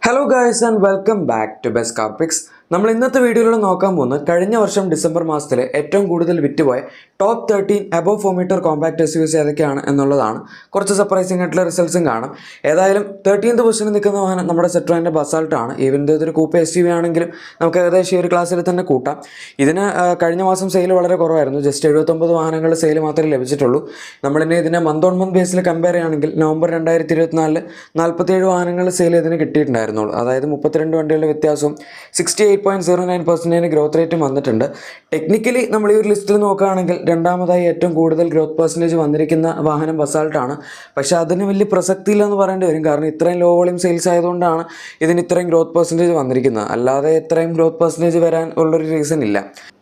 Hello guys and welcome back to Best Car Picks. നമ്മൾ ഇന്നത്തെ വീഡിയോയിൽ നോക്കാൻ പോകുന്നത് കഴിഞ്ഞ വർഷം ഡിസംബർ മാസത്തിലെ ഏറ്റവും കൂടുതൽ വിറ്റുപോയ ടോപ്പ് 13 അബോവ് 4 മീറ്റർ കോമ്പാക്ട് എസ്യുവിസ് ഏതൊക്കെയാണ് എന്നുള്ളതാണ്. കുറച്ച് സർപ്രൈസിംഗ് ആയിട്ടുള്ള റിസൾട്ട്സും കാണാം. ഏതായാലും 13th പൊസിഷനിൽ നിൽക്കുന്ന വാഹനം നമ്മുടെ സെട്രോൻ്റെ ബസാൾട്ട് ആണ്. ഈവൻ ഇതൊരു കൂപ്പ SUV ആണെങ്കിലും നമുക്ക് ഏകദേശം ഈ ഒരു ക്ലാസ്സിൽ തന്നെ കൂട്ടാം. ഇതിന് കഴിഞ്ഞ മാസം സെയിൽ വളരെ കുറവായിരുന്നു. ജസ്റ്റ് 79 വാഹനങ്ങൾ സെയിൽ മാത്രമേ ലഭിച്ചിട്ടുള്ളൂ. നമ്മളിനി ഇതിനെ month on month Basil compare ചെയ്യുകയാണെങ്കിൽ നവംബർ 2024 47 വാഹനങ്ങൾ സെയിൽ ഇതിന് കിട്ടിയിട്ടുണ്ടായിരുന്നുള്ളൂ. അതായത് 32 വണ്ടികളുടെ വ്യത്യാസവും 68.09% ഗ്രോത്ത് റേറ്റും വന്നിട്ടുണ്ട്. ടെക്നിക്കലി നമ്മൾ ഈ ഒരു ലിസ്റ്റിൽ നോക്കുകയാണെങ്കിൽ രണ്ടാമതായി ഏറ്റവും കൂടുതൽ ഗ്രോത്ത് പെർസെൻറ്റേജ് വന്നിരിക്കുന്ന വാഹനം ബസാൾട്ടാണ്. പക്ഷേ അതിന് വലിയ പ്രസക്തിയില്ലെന്ന് പറയേണ്ടി വരും. കാരണം ഇത്രയും ലോ വോളിയം സെയിൽസ് ആയതുകൊണ്ടാണ് ഇതിന് ഇത്രയും ഗ്രോത്ത് പെർസെൻറ്റേജ് വന്നിരിക്കുന്നത്. അല്ലാതെ ഇത്രയും ഗ്രോത്ത് പെർസെൻറ്റേജ് വരാൻ ഉള്ളൊരു റീസൺ ഇല്ല.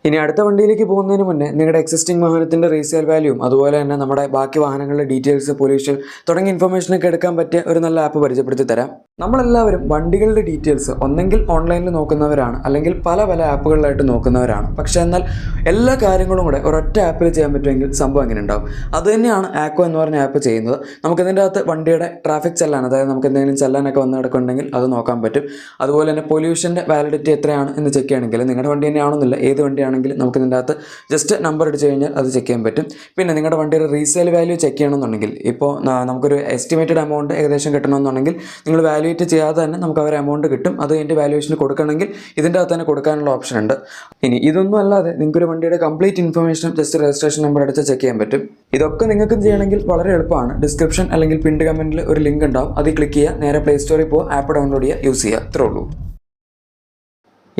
ഇനി അടുത്ത വണ്ടിയിലേക്ക് പോകുന്നതിന് മുന്നേ നിങ്ങളുടെ എക്സിസ്റ്റിംഗ് വാഹനത്തിൻ്റെ റീസെയിൽ വാല്യൂയും അതുപോലെ തന്നെ നമ്മുടെ ബാക്കി വാഹനങ്ങളുടെ ഡീറ്റെയിൽസ്, പൊല്യൂഷൻ തുടങ്ങിയ ഇൻഫർമേഷനൊക്കെ എടുക്കാൻ പറ്റിയ ഒരു നല്ല ആപ്പ് പരിചയപ്പെടുത്തി തരാം. നമ്മളെല്ലാവരും വണ്ടികളുടെ ഡീറ്റെയിൽസ് ഒന്നെങ്കിൽ ഓൺലൈനിൽ നോക്കുന്നവരാണ്, അല്ലെങ്കിൽ പല ആപ്പുകളിലായിട്ട് നോക്കുന്നവരാണ്. പക്ഷേ എന്നാൽ എല്ലാ കാര്യങ്ങളും കൂടെ ഒരൊറ്റ ആപ്പിൽ ചെയ്യാൻ പറ്റുമെങ്കിൽ സംഭവം എങ്ങനെ ഉണ്ടാവും? അതുതന്നെയാണ് ആക്കോ എന്ന് പറഞ്ഞ ആപ്പ് ചെയ്യുന്നത്. നമുക്കിതിൻ്റെ അകത്ത് വണ്ടിയുടെ ട്രാഫിക് ചെല്ലാൻ, അതായത് നമുക്ക് എന്തെങ്കിലും ചെല്ലാനൊക്കെ വന്ന് കിടക്കുന്നുണ്ടെങ്കിൽ അത് നോക്കാൻ പറ്റും. അതുപോലെ തന്നെ പൊല്യൂഷൻ്റെ വാലിഡിറ്റി എത്രയാണ് എന്ന് ചെക്ക് ചെയ്യണമെങ്കിൽ നിങ്ങളുടെ വണ്ടി തന്നെയാണെന്നില്ല, ഏത് വണ്ടിയാണെങ്കിലും നമുക്ക് ഇതിൻ്റെ അകത്ത് ജസ്റ്റ് നമ്പർ അടിച്ച് കഴിഞ്ഞാൽ അത് ചെക്ക് ചെയ്യാൻ പറ്റും. പിന്നെ നിങ്ങളുടെ വണ്ടിയുടെ റീസെയിൽ വാല്യൂ ചെക്ക് ചെയ്യണമെന്നുണ്ടെങ്കിൽ ഇപ്പോൾ നമുക്കൊരു എസ്റ്റിമേറ്റഡ് എമൗണ്ട് ഏകദേശം കിട്ടണമെന്നുണ്ടെങ്കിൽ നിങ്ങൾ വാല്യൂറ്റ് ചെയ്യാതെ തന്നെ നമുക്ക് അവർ എമൗണ്ട് കിട്ടും. അത് അതിൻ്റെ വാല്യൂഷന് കൊടുക്കണമെങ്കിൽ ഇതിൻ്റെ അകത്ത് തന്നെ കൊടുക്കാനുള്ള ഓപ്ഷൻ ഉണ്ട്. ഇനി ഇതൊന്നും അല്ലാതെ നിങ്ങൾക്കൊരു വണ്ടിയുടെ കംപ്ലീറ്റ് ഇൻഫർമേഷനും ജസ്റ്റ് രജിസ്ട്രേഷൻ നമ്പർ അടിച്ച് ചെക്ക് ചെയ്യാൻ പറ്റും. ഇതൊക്കെ നിങ്ങൾക്കും ചെയ്യണമെങ്കിൽ വളരെ എളുപ്പമാണ്. ഡിസ്ക്രിപ്ഷൻ അല്ലെങ്കിൽ പിൻഡ് കമൻറ്റിൽ ഒരു ലിങ്ക് ഉണ്ടാവും. അതിൽ ക്ലിക്ക് ചെയ്യുക, നേരെ പ്ലേ സ്റ്റോറിൽ പോകുക, ആപ്പ് ഡൗൺലോഡ് ചെയ്യുക, യൂസ് ചെയ്യുക. അത്രേ ഉള്ളൂ.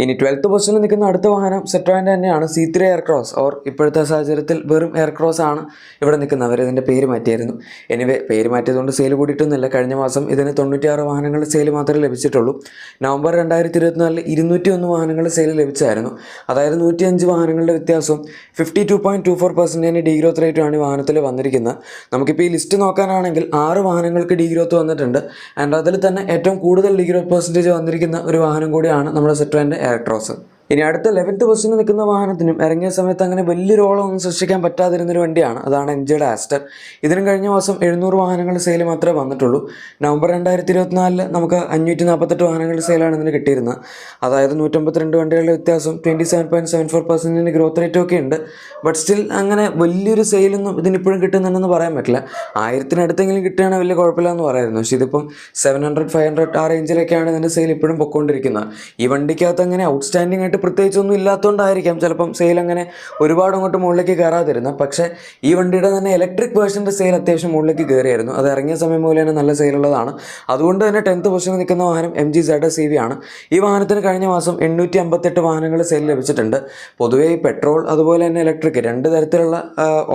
ഇനി 12th പൊസിഷനിൽ നിൽക്കുന്ന അടുത്ത വാഹനം സെട്രോൻ്റെ തന്നെയാണ്. C3 Aircross. ഓർ ഇപ്പോഴത്തെ സാഹചര്യത്തിൽ വെറും എയർക്രോസ് ആണ് ഇവിടെ നിൽക്കുന്നവർ. ഇതിൻ്റെ പേര് മാറ്റിയായിരുന്നു. എനിവേ പേര് മാറ്റിയതുകൊണ്ട് സെയിൽ കൂടിയിട്ടൊന്നുമില്ല. കഴിഞ്ഞ മാസം ഇതിന് 96 വാഹനങ്ങൾ സെയിൽ മാത്രമേ ലഭിച്ചിട്ടുള്ളൂ. നവംബർ 2024 201 വാഹനങ്ങൾ സെയിൽ ലഭിച്ചായിരുന്നു. അതായത് 105 വാഹനങ്ങളുടെ വ്യത്യാസവും 52.24% ഡീഗ്രോത്ത് റേറ്റുമാണ് ഈ വാഹനത്തിൽ വന്നിരിക്കുന്നത്. നമുക്കിപ്പോൾ ഈ ലിസ്റ്റ് നോക്കാനാണെങ്കിൽ 6 വാഹനങ്ങൾക്ക് ഡീഗ്രോത്ത് വന്നിട്ടുണ്ട്. ആൻഡ് അതിൽ തന്നെ ഏറ്റവും കൂടുതൽ ഡീഗ്രോത്ത് പെർസെൻറ്റേജ് വന്നിരിക്കുന്ന ഒരു വാഹനം കൂടിയാണ് നമ്മുടെ സെട്രോൻ്റെ എയർക്രോസ്. ഇനി അടുത്ത 11th പൊസിഷനിൽ നിൽക്കുന്ന വാഹനത്തിനും ഇറങ്ങിയ സമയത്ത് അങ്ങനെ വലിയൊരു ഓളമൊന്നും സൃഷ്ടിക്കാൻ പറ്റാതിരുന്നൊരു വണ്ടിയാണ്. അതാണ് MGയുടെ ആസ്റ്റർ. ഇതിനും കഴിഞ്ഞ മാസം 700 വാഹനങ്ങൾ സെയിൽ മാത്രമേ വന്നിട്ടുള്ളൂ. നവംബർ 2024 നമുക്ക് 548 വാഹനങ്ങളുടെ സെയിലാണ് ഇതിന് കിട്ടിയിരുന്നത്. അതായത് 152 വണ്ടികളുടെ വ്യത്യാസം 27.74% ഗ്രോത്ത് റേറ്റും ഒക്കെ ഉണ്ട്. ബട്ട് സ്റ്റിൽ അങ്ങനെ വലിയൊരു സെയിലൊന്നും ഇതിനിപ്പോഴും കിട്ടുന്നുണ്ടെന്ന് പറയാൻ പറ്റില്ല. 1000-അടുത്തെങ്കിലും കിട്ടുകയാണെങ്കിൽ വലിയ കുഴപ്പമില്ല എന്ന് പറയായിരുന്നു. പക്ഷേ ഇതിപ്പം 700-500 ആ റേഞ്ചിലൊക്കെയാണ് ഇതിൻ്റെ സെയിൽ ഇപ്പോഴും പൊയ്ക്കൊണ്ടിരിക്കുന്നത്. ഈ വണ്ടിക്കകത്ത് അങ്ങനെ ഔട്ട്സ്റ്റാൻഡിംഗ് ആയിട്ട് പ്രത്യേകിച്ചൊന്നും ഇല്ലാത്തതുകൊണ്ടായിരിക്കാം ചിലപ്പം സെയിൽ അങ്ങനെ ഒരുപാട് അങ്ങോട്ട് മുകളിലേക്ക് കയറാതിരുന്നത്. പക്ഷേ ഈ വണ്ടിയുടെ തന്നെ ഇലക്ട്രിക് വേർഷൻ്റെ സെയിൽ അത്യാവശ്യം മുകളിലേക്ക് കയറിയായിരുന്നു. അത് ഇറങ്ങിയ സമയം പോലെ തന്നെ നല്ല സെയിലുള്ളതാണ്. അതുകൊണ്ട് തന്നെ 10th പൊസിഷനിൽ നിൽക്കുന്ന വാഹനം MG ZS-EV ആണ്. ഈ വാഹനത്തിന് കഴിഞ്ഞ മാസം 858 വാഹനങ്ങൾ സെയിൽ ലഭിച്ചിട്ടുണ്ട്. പൊതുവേ ഈ പെട്രോൾ അതുപോലെ തന്നെ ഇലക്ട്രിക് രണ്ട് തരത്തിലുള്ള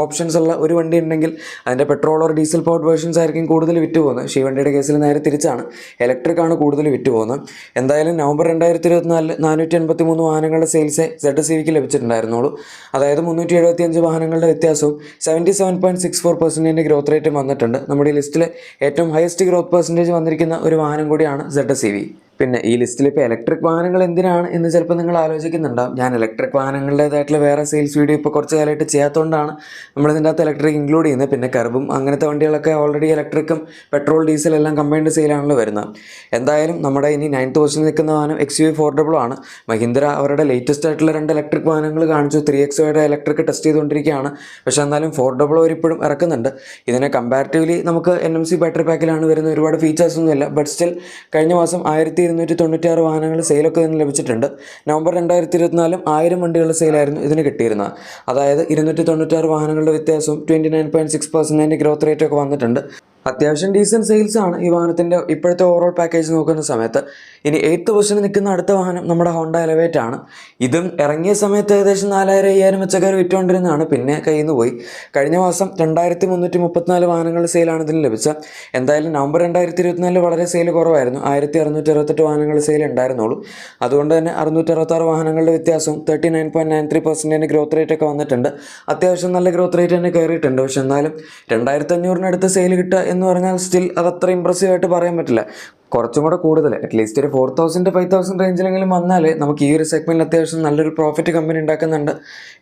ഓപ്ഷൻസ് ഉള്ള ഒരു വണ്ടി ഉണ്ടെങ്കിൽ അതിൻ്റെ petrol or diesel powered versions ആയിരിക്കും കൂടുതൽ വിറ്റ് പോകുന്നത്. പക്ഷേ ഈ വണ്ടിയുടെ കേസിൽ നേരെ തിരിച്ചാണ്, ഇലക്ട്രിക് ആണ് കൂടുതൽ വിറ്റ് പോകുന്നത്. എന്തായാലും നവംബർ 2024 483 വാഹനങ്ങളുടെ സെയിൽസേ ZS-EVക്ക് ലഭിച്ചിട്ടുണ്ടായിരുന്നുള്ളൂ. അതായത് 375 വാഹനങ്ങളുടെ വ്യത്യാസവും 77.64% ഗ്രോത്ത് റേറ്റും വന്നിട്ടുണ്ട്. നമ്മുടെ ഈ ലിസ്റ്റിൽ ഏറ്റവും ഹയസ്റ്റ് ഗ്രോത്ത് പെർസെൻറ്റേജ് വന്നിരിക്കുന്ന ഒരു വാഹനം കൂടിയാണ് ZS-EV. പിന്നെ ഈ ലിസ്റ്റിൽ ഇപ്പോൾ ഇലക്ട്രിക് വാഹനങ്ങൾ എന്തിനാണ് എന്ന് ചിലപ്പോൾ നിങ്ങൾ ആലോചിക്കുന്നുണ്ടാവും. ഞാൻ ഇലക്ട്രിക് വാഹനങ്ങളുടേതായിട്ടുള്ള വേറെ സെയിൽസ് വീഡിയോ ഇപ്പോൾ കുറച്ച് കാലമായിട്ട് ചെയ്യാത്തതുകൊണ്ടാണ് നമ്മളിതിൻ്റെ അകത്ത് ഇലക്ട്രിക് ഇൻക്ലൂഡ് ചെയ്യുന്നത്. പിന്നെ കർബും അങ്ങനത്തെ വണ്ടികളൊക്കെ ഓൾറെഡി ഇലക്ട്രിക്കും പെട്രോൾ ഡീസൽ എല്ലാം കമ്പൈൻഡ് സെയിലാണല്ലോ വരുന്നത്. എന്തായാലും നമ്മുടെ ഇനി 9th പൊസിഷനിൽ നിൽക്കുന്ന വാഹനം XUV 400 ആണ്. മഹീന്ദ്ര അവരുടെ ലേറ്റസ്റ്റ് ആയിട്ടുള്ള 2 ഇലക്ട്രിക് വാഹനങ്ങൾ കാണിച്ചു. 3XOയുടെ ഇലക്ട്രിക് ടെസ്റ്റ് ചെയ്തുകൊണ്ടിരിക്കുകയാണ്. പക്ഷേ എന്നാലും 400 അവരിപ്പോഴും ഇറക്കുന്നുണ്ട്. ഇതിനെ കമ്പാരിറ്റീവ്ലി നമുക്ക് NMC ബാറ്ററി പാക്കിലാണ് വരുന്ന ഒരുപാട് ഫീച്ചേഴ്സൊന്നുമില്ല. ബട്ട് സ്റ്റിൽ കഴിഞ്ഞ മാസം 1296 വാഹനങ്ങൾ സെയിലൊക്കെ ഇതിന് ലഭിച്ചിട്ടുണ്ട്. നവംബർ 2024 1000 വണ്ടികളുടെ സെയിലായിരുന്നു ഇതിന് കിട്ടിയിരുന്നത്. അതായത് 296 വാഹനങ്ങളുടെ വ്യത്യാസവും 29.6% ഗ്രോത്ത് റേറ്റൊക്കെ വന്നിട്ടുണ്ട്. അത്യാവശ്യം ഡീസൻറ്റ് സെയിൽസ് ആണ് ഈ വാഹനത്തിൻ്റെ ഇപ്പോഴത്തെ ഓവറോൾ പാക്കേജ് നോക്കുന്ന സമയത്ത്. ഇനി 8th പൊസിഷനിൽ നിൽക്കുന്ന അടുത്ത വാഹനം നമ്മുടെ ഹോണ്ട എലവേറ്റ് ആണ്. ഇതും ഇറങ്ങിയ സമയത്ത് ഏകദേശം 4000-5000 വെച്ചൊക്കെ വിറ്റുകൊണ്ടിരുന്നതാണ്. പിന്നെ കയ്യിൽ നിന്ന് പോയി. കഴിഞ്ഞ മാസം 2334 വാഹനങ്ങളുടെ സെയിലാണ് ഇതിന് ലഭിച്ചത്. എന്തായാലും നവംബർ 2024 വളരെ സെയിൽ കുറവായിരുന്നു. 1668 വാഹനങ്ങളുടെ സെയിൽ ഉണ്ടായിരുന്നുള്ളൂ. അതുകൊണ്ട് തന്നെ 666 വാഹനങ്ങളുടെ വ്യത്യാസവും 39.93% ഗ്രോത്ത് റേറ്റ് ഒക്കെ വന്നിട്ടുണ്ട്. അത്യാവശ്യം നല്ല ഗ്രോത്ത് റേറ്റ് തന്നെ കയറിയിട്ടുണ്ട്. പക്ഷെ എന്നാലും 2500-അടുത്ത് സെയിൽ കിട്ടുക എന്ന് പറഞ്ഞാൽ സ്റ്റിൽ അതത്ര ഇമ്പ്രസീവായിട്ട് പറയാൻ പറ്റില്ല. കുറച്ചും കൂടെ കൂടുതൽ അറ്റ്ലീസ്റ്റ് ഒരു 4000 5000 റേഞ്ചിലെങ്കിലും വന്നാൽ നമുക്ക് ഈ ഒരു സെഗ്മെൻറ്റിൽ അത്യാവശ്യം നല്ലൊരു പ്രോഫിറ്റ് കമ്പനി ഉണ്ടാക്കുന്നുണ്ട്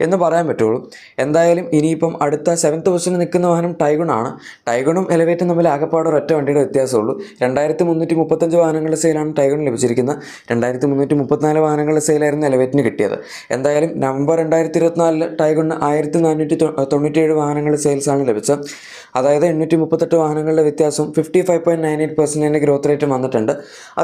എന്ന് പറയാൻ പറ്റുള്ളൂ. എന്തായാലും ഇനിയിപ്പം അടുത്ത 7th പൊസിഷനിൽ നിൽക്കുന്ന വാഹനം ടൈഗൺ ആണ്. ടൈഗണും എലവേറ്റും തമ്മിൽ ആകെപ്പാട് ഒരൊറ്റ വണ്ടിയുടെ വ്യത്യാസമുള്ളൂ. 2335 വാഹനങ്ങളുടെ സെയിലാണ് ടൈഗൺ ലഭിച്ചിരിക്കുന്നത്. 2334 വാഹനങ്ങളുടെ സെയിലായിരുന്നു എലവേറ്റിന് കിട്ടിയത്. എന്തായാലും നവംബർ 2024 ടൈഗണിന് 1497 വാഹനങ്ങളുടെ സെയിൽസാണ് ലഭിച്ചത്. അതായത് 838 വാഹനങ്ങളുടെ വ്യത്യാസം 55.98% ഗ്രോത്ത് റേറ്റ് വന്നിട്ടുണ്ട്.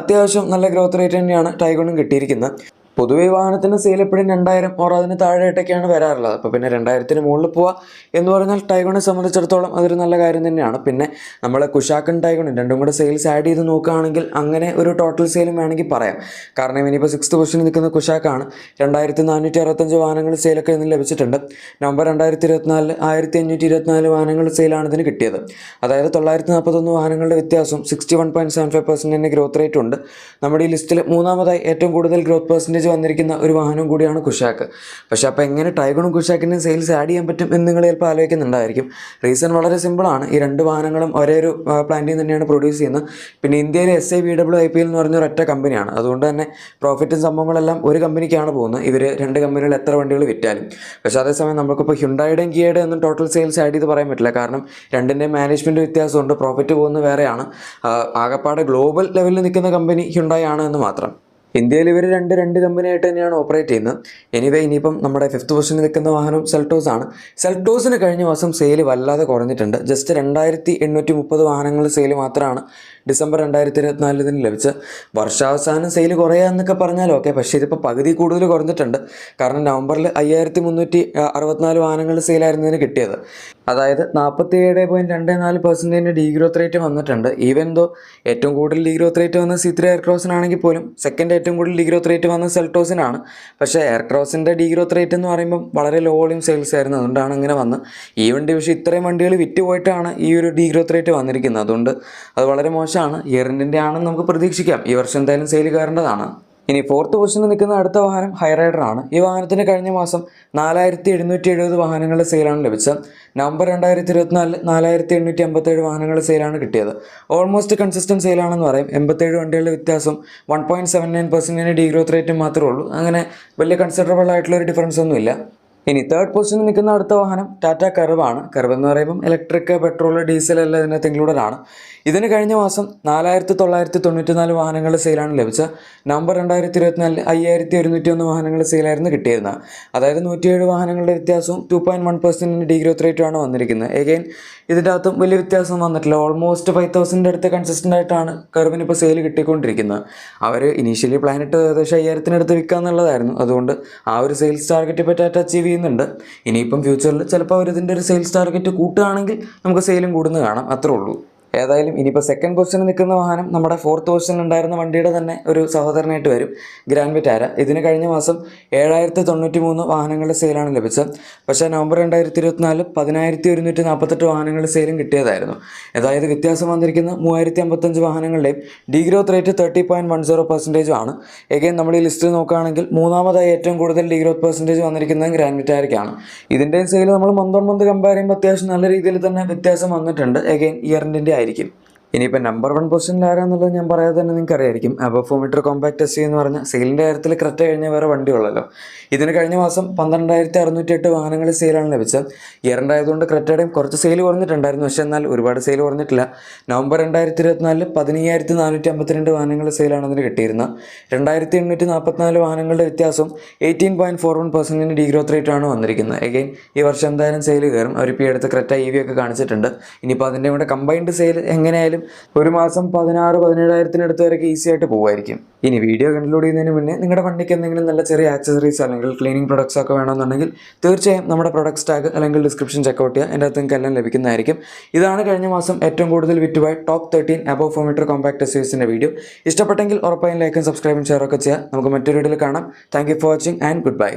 അത്യാവശ്യം നല്ല ഗ്രോത്ത് റേറ്റ് തന്നെയാണ് ടൈഗണും കിട്ടിയിരിക്കുന്നത്. പൊതുവെ വാഹനത്തിൻ്റെ സെയിൽ എപ്പോഴും 2000 ഓർ അതിന് താഴെയായിട്ടൊക്കെയാണ് വരാറുള്ളത്. അപ്പോൾ പിന്നെ 2000-ന് മുകളിൽ പോവുക എന്ന് പറഞ്ഞാൽ ടൈഗണിനെ സംബന്ധിച്ചിടത്തോളം അതൊരു നല്ല കാര്യം തന്നെയാണ്. പിന്നെ നമ്മൾ കുഷാക്കും ടൈഗണും രണ്ടും കൂടെ സെയിൽസ് ആഡ് ചെയ്ത് നോക്കുകയാണെങ്കിൽ അങ്ങനെ ഒരു ടോട്ടൽ സെയിലും വേണമെങ്കിൽ പറയാം. കാരണം ഇനിയിപ്പോൾ 6th പൊസിഷനിൽ നിൽക്കുന്ന കുഷാക്കാണ്. 2465 വാഹനങ്ങൾ സെയിലൊക്കെ ഇന്ന് ലഭിച്ചിട്ടുണ്ട്. നവംബർ 2024 1524 വാഹനങ്ങൾ സെയിലാണ് ഇതിന് കിട്ടിയത്. അതായത് 941 വാഹനങ്ങളുടെ വ്യത്യാസം 61.75% ഗ്രോത്ത് റേറ്റ് ഉണ്ട്. നമ്മുടെ ഈ ലിസ്റ്റിൽ മൂന്നാമതായി ഏറ്റവും കൂടുതൽ ഗ്രോത്ത് പെർസെൻറ്റേജ് വന്നിരിക്കുന്ന ഒരു വാഹനം കൂടിയാണ് കുഷാക്ക്. പക്ഷേ അപ്പോൾ എങ്ങനെ ടൈഗണും കുഷാക്കിൻ്റെ സെയിൽസ് ആഡ് ചെയ്യാൻ പറ്റും എന്ന് നിങ്ങൾ ചിലപ്പോൾ ആലോചിക്കുന്നുണ്ടായിരിക്കും. റീസൺ വളരെ സിമ്പിളാണ്. ഈ രണ്ട് വാഹനങ്ങളും ഒരേ ഒരു പ്ലാന്റിൽ തന്നെയാണ് പ്രൊഡ്യൂസ് ചെയ്യുന്നത്. പിന്നെ ഇന്ത്യയിലെ SIVWIPL എന്ന് പറഞ്ഞ ഒരൊറ്റ കമ്പനിയാണ്. അതുകൊണ്ട് തന്നെ പ്രോഫിറ്റും സംഭവങ്ങളെല്ലാം ഒരു കമ്പനിക്കാണ് പോകുന്നത്. ഇവർ രണ്ട് കമ്പനികൾ എത്ര വണ്ടികൾ വിറ്റാലും. പക്ഷേ അതേസമയം നമുക്കിപ്പോൾ ഹ്യുണ്ടായുടെയും കിയയുടെയും ഒന്നും ടോട്ടൽ സെയിൽസ് ആഡ് ചെയ്ത് പറയാൻ പറ്റില്ല. കാരണം രണ്ടിൻ്റെയും മാനേജ്മെൻറ്റ് വ്യത്യാസമുണ്ട്. പ്രോഫിറ്റ് പോകുന്നത് വേറെയാണ്. ആകപ്പാടെ ഗ്ലോബൽ ലെവലിൽ നിൽക്കുന്ന കമ്പനി ഹ്യുണ്ടായി ആണ് എന്ന് മാത്രം. ഇന്ത്യയിൽ ഇവർ രണ്ട് കമ്പനിയായിട്ട് തന്നെയാണ് ഓപ്പറേറ്റ് ചെയ്യുന്നത്. ഇനിയിപ്പം നമ്മുടെ 5th പൊസിഷനിൽ നിൽക്കുന്ന വാഹനം സെൽട്ടോസ് ആണ്. സെൽട്ടോസിന് കഴിഞ്ഞ മാസം സെയിൽ വല്ലാതെ കുറഞ്ഞിട്ടുണ്ട്. ജസ്റ്റ് 2830 വാഹനങ്ങൾ സെയിൽ മാത്രമാണ് ഡിസംബർ 2024 ലഭിച്ചത്. വർഷാവസാനം സെയിൽ കുറയുക എന്നൊക്കെ പറഞ്ഞാൽ ഓക്കെ, പക്ഷേ ഇതിപ്പോൾ പകുതി കൂടുതൽ കുറഞ്ഞിട്ടുണ്ട്. കാരണം നവംബറിൽ 5364 വാഹനങ്ങൾ സെയിലായിരുന്നതിന് കിട്ടിയത്. അതായത് 47.24% ഡീഗ്രോത്ത് റേറ്റ് വന്നിട്ടുണ്ട്. ഈവൻ ദോ ഏറ്റവും കൂടുതൽ ഡീഗ്രോത്ത് റേറ്റ് വന്നത് C3 എയർക്രോസിനാണെങ്കിൽ പോലും സെക്കൻഡ് ഏറ്റവും കൂടുതൽ ഡീഗ്രോത്ത് റേറ്റ് വന്നത് സെൽട്ടോസിനാണ്. പക്ഷേ എയർക്രോസിൻ്റെ ഡീഗ്രോത്ത് റേറ്റ് എന്ന് പറയുമ്പം വളരെ ലോ വോളിയം സെയിൽസ് ആയിരുന്നു. അതുകൊണ്ടാണ് ഇങ്ങനെ വന്ന് ഈ വണ്ടി പക്ഷേ ഇത്രയും വണ്ടികൾ വിറ്റ് പോയിട്ടാണ് ഈ ഒരു ഡീഗ്രോത്ത് റേറ്റ് വന്നിരിക്കുന്നത്. അതുകൊണ്ട് അത് വളരെ മോശമാണ്. ഇയർ എൻഡിൻ്റെ ആണെന്ന് നമുക്ക് പ്രതീക്ഷിക്കാം. ഈ വർഷം എന്തായാലും സെയിൽ കയറേണ്ടതാണ്. ഇനി 4th പൊസിഷനിൽ നിൽക്കുന്ന അടുത്ത വാഹനം ഹൈറൈഡർ ആണ്. ഈ വാഹനത്തിന് കഴിഞ്ഞ മാസം 4770 വാഹനങ്ങളുടെ സെയിലാണ് ലഭിച്ചത്. നവംബർ 2024 4857 വാഹനങ്ങളുടെ സെയിലാണ് കിട്ടിയത്. ഓൾമോസ്റ്റ് കൺസിസ്റ്റൻറ്റ് സെയിലാണെന്ന് പറയും. 87 വണ്ടികളുടെ വ്യത്യാസം 1.79% ഡീഗ്രോത്ത് റേറ്റ് മാത്രമേ ഉള്ളൂ. അങ്ങനെ വലിയ കൺസിഡറബിൾ ആയിട്ടുള്ളൊരു ഡിഫറൻസ് ഒന്നുമില്ല. ഇനി 3rd പൊസിഷനിൽ നിൽക്കുന്ന അടുത്ത വാഹനം ടാറ്റ കർവ് ആണ്. കർവ് എന്ന് പറയുമ്പം ഇലക്ട്രിക്, പെട്രോൾ, ഡീസൽ എല്ലാം ഇതിനകത്ത് ഇൻക്ലൂഡഡ് ആണ്. ഇതിന് കഴിഞ്ഞ മാസം 4994 വാഹനങ്ങളുടെ സെയിലാണ് ലഭിച്ചത്. നവംബർ 2024 5101 വാഹനങ്ങളുടെ സെയിലായിരുന്നു കിട്ടിയിരുന്നത്. അതായത് 107 വാഹനങ്ങളുടെ വ്യത്യാസവും 2.1% ഡീഗ്രോത്ത് റേറ്റുമാണ് വന്നിരിക്കുന്നത്. എഗെയിൻ ഇതിൻ്റെ അകത്തും വലിയ വ്യത്യാസം വന്നിട്ടില്ല. ഓൾമോസ്റ്റ് 5000 അടുത്ത് കൺസിസ്റ്റൻ്റ് ആയിട്ടാണ് കർവിന് ഇപ്പോൾ സെയിൽ കിട്ടിക്കൊണ്ടിരിക്കുന്നത്. അവർ ഇനീഷ്യലി പ്ലാനിട്ട് ഏകദേശം 5000 വിൽക്കുക എന്നുള്ളതായിരുന്നു. അതുകൊണ്ട് ആ ഒരു സെയിൽസ് ടാർഗറ്റ് ഇപ്പോൾ ടാറ്റ അച്ചീവ് ചെയ്യുന്നുണ്ട്. ഇനിയിപ്പം ഫ്യൂച്ചറിൽ ചിലപ്പോൾ അവർ ഇതിൻ്റെ ഒരു സെയിൽസ് ടാർഗറ്റ് കൂട്ടുകയാണെങ്കിൽ നമുക്ക് സെയിലും കൂടുന്നത് കാണാം. അത്രേ ഉള്ളൂ. ഏതായാലും ഇനിയിപ്പോൾ 2nd പൊസിഷനിൽ നിൽക്കുന്ന വാഹനം നമ്മുടെ 4th പൊസിഷനിൽ ഉണ്ടായിരുന്ന വണ്ടിയുടെ തന്നെ ഒരു സഹോദരനായിട്ട് വരും, ഗ്രാൻഡ് വിറ്റാര. ഇതിന് കഴിഞ്ഞ മാസം 7093 വാഹനങ്ങളുടെ സെയിലാണ് ലഭിച്ചത്. പക്ഷേ നവംബർ 2024 10148 വാഹനങ്ങളുടെ സെയിലും കിട്ടിയതായിരുന്നു. അതായത് വ്യത്യാസം വന്നിരിക്കുന്ന 3055 വാഹനങ്ങളുടെയും ഡീഗ്രോത്ത് റേറ്റ് 30.10% ആണ്. എഗെയിൻ നമ്മൾ ഈ ലിസ്റ്റിൽ നോക്കുകയാണെങ്കിൽ മൂന്നാമതായി ഏറ്റവും കൂടുതൽ ഡീഗ്രോത്ത് പെർസെൻറ്റേജ് വന്നിരിക്കുന്നത് ഗ്രാൻഡ് വിറ്റാരയ്ക്കാണ്. ഇതിൻ്റെയും സെയിൽ നമ്മൾ മന്ത് ഓൺ മന്ത് കമ്പയർ ചെയ്യുമ്പോൾ അത്യാവശ്യം നല്ല രീതിയിൽ തന്നെ വ്യത്യാസം വന്നിട്ടുണ്ട്. എഗെയിൻ ഇയറിൻ്റെ ആയിരിക്കും. ഇനിയിപ്പോൾ നമ്പർ 1 പൊസിഷനിൽ ആരാന്നുള്ളത് ഞാൻ പറയാതെ തന്നെ നിങ്ങൾക്ക് അറിയായിരിക്കും. അബവ് 4 മീറ്റർ കോമ്പാക്ട് SUV എന്ന് പറഞ്ഞാൽ സെയിലിൻ്റെ കാര്യത്തിൽ ക്രെറ്റ കഴിഞ്ഞ വേറെ വണ്ടിയുള്ളല്ലോ. ഇതിന് കഴിഞ്ഞ മാസം 12608 വാഹനങ്ങൾ സെയിലാണ് ലഭിച്ചത്. ഇയറിൻ്റെ ആയതുകൊണ്ട് ക്രെറ്റയുടെയും കുറച്ച് സെയിൽ കുറഞ്ഞിട്ടുണ്ടായിരുന്നു. പക്ഷേ എന്നാൽ ഒരുപാട് സെയിൽ കുറഞ്ഞിട്ടില്ല. നവംബർ 2024 15452 വാഹനങ്ങൾ സെയിലാണ് അതിന് കിട്ടിയിരുന്നത്. 2844 വാഹനങ്ങളുടെ വ്യത്യാസം 18.41% ഡീഗ്രോത്ത് റേറ്റാണ് വന്നിരിക്കുന്നത്. എഗെയിൻ ഈ വർഷം എന്തായാലും സെയിൽ കയറും. അവർ ഇപ്പോൾ അടുത്ത് ക്രെറ്റ EV ഒക്കെ കാണിച്ചിട്ടുണ്ട്. ഇനിയിപ്പോൾ അതിൻ്റെ കൂടെ കമ്പൈൻഡ് സെയിൽ എങ്ങനെയായാലും ഒരു മാസം 16,000-17,000 വരെയൊക്കെ ഈസി ആയിട്ട് പോകുമായിരിക്കും. ഇനി വീഡിയോ കൺക്ലൂഡ് ചെയ്യുന്നതിന് മുന്നേ നിങ്ങളുടെ വണ്ടിക്ക് എന്തെങ്കിലും നല്ല ചെറിയ ആക്സസറീസ് അല്ലെങ്കിൽ ക്ലീനിങ് പ്രൊഡക്ട്സ് ഒക്കെ വേണമെന്നുണ്ടെങ്കിൽ തീർച്ചയായും നമ്മുടെ പ്രൊഡക്ട്സ് ടാഗ് അല്ലെങ്കിൽ ഡിസ്ക്രിപ്ഷൻ ചെക്കൗട്ട് ചെയ്യുക. എൻ്റെ അകത്ത് നിങ്ങൾക്ക് എല്ലാം ലഭിക്കുന്നതായിരിക്കും. ഇതാണ് കഴിഞ്ഞ മാസം ഏറ്റവും കൂടുതൽ വിറ്റുപോയ ടോപ്പ് 13 അബവ് 4 മീറ്റർ കോമ്പാക്ട് SUVസിൻ്റെ വീഡിയോ. ഇഷ്ടപ്പെട്ടെങ്കിൽ ഉറപ്പായും ലൈക്കും സബ്സ്ക്രൈബും ഷെയറൊക്കെ ചെയ്യുക. നമുക്ക് മറ്റൊരു വീഡിയോയിൽ കാണാം. Thank you for watching and good bye.